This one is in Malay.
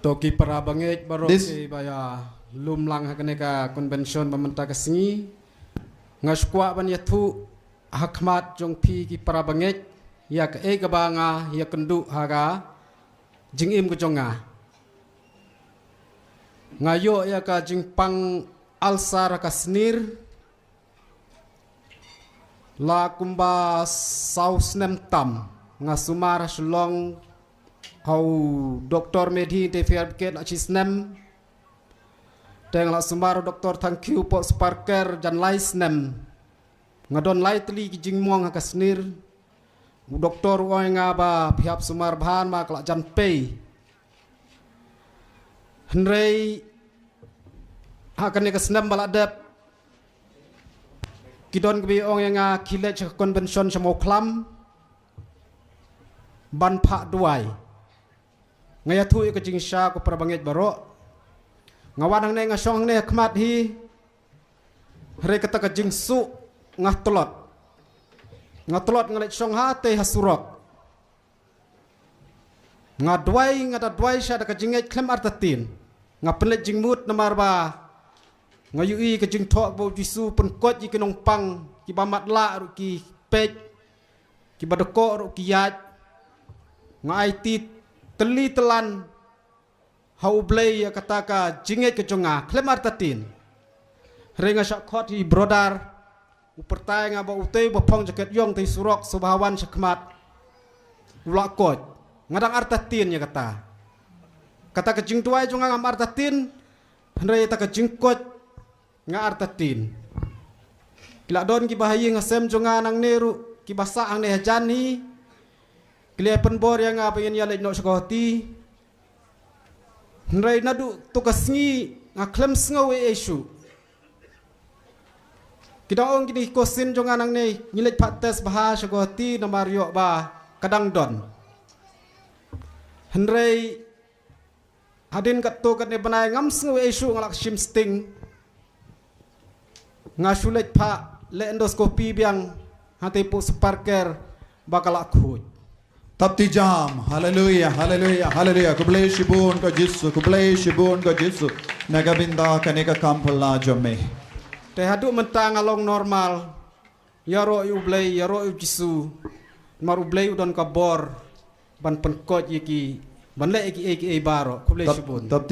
Toki para bangik baru This- ke baya lumlang hakaneka konvensyon pemerintah kesengi ngaskwa ban yatu hakmat jong pi ki para bangik ya ke gabanga ya kendu haga jingim ke jonga ngayo ya ka jingpang alsar ka snir la kumba saus nem tam ngasumar shlong au doktor medhi te fiarket achisnem teng la sumar doktor thank you po sparker jan laisnem ngadon lightly ki jingmong ka snir doktor wa nga ba phiap sumar bhan ma kla jan pe hnrei hakan ka snem baladep kidon kbi ong nga khilech convention chamo khlam ban pha duai ngaya thu ka jingsha ko prabangit baro ngawan hang ne ngasong ne khmat hi hre kata ka jingsu ngatlot ngalek song ha te hasurok ngadwai ngada dwai sha ka jinget klem artatin ngapelet jingmut namar ba ngayui ka jing thok bo jisu pen kot ji kinong pang ki bamat la ru ki pej ki badako ru ki yaj ngai tit teli telan hau blei ya kataka jinget ke jonga klemar tatin renga syakot hi brodar upertai nga ba utei bopong jaket yong tei surok subhawan syakmat ulakot ngadang artatin ya kata ke jing tuai jonga ngam artatin hendrai ta ke jingkot nga artatin kila don ki bahayi ngasem jonga nang neru ki basa ang ne jani kile penbor yang apa yang yalek nok sekoti nrai nadu tukas ngi ngaklem sngawe isu kita ong kini kosin jonga nang ne nyilek pates baha sekoti nomor yok ba kadang don nrai hadin kat tu kat ne banai ngam sngawe isu ngalak shim sting ngasulek pa le endoskopi biang hati pu sparker bakal akut Tapti jam, hallelujah, hallelujah, hallelujah. Kublai shibun ka Jisu, kublai shibun ka Jisu. Nagabinda kaneka kampala jame. Te hadu mentang along normal. Yaro yu blai, yaro yu Jisu. Maru blai udon ka bor ban penkot yiki. Ban le iki baro, kublai shibun. Tapti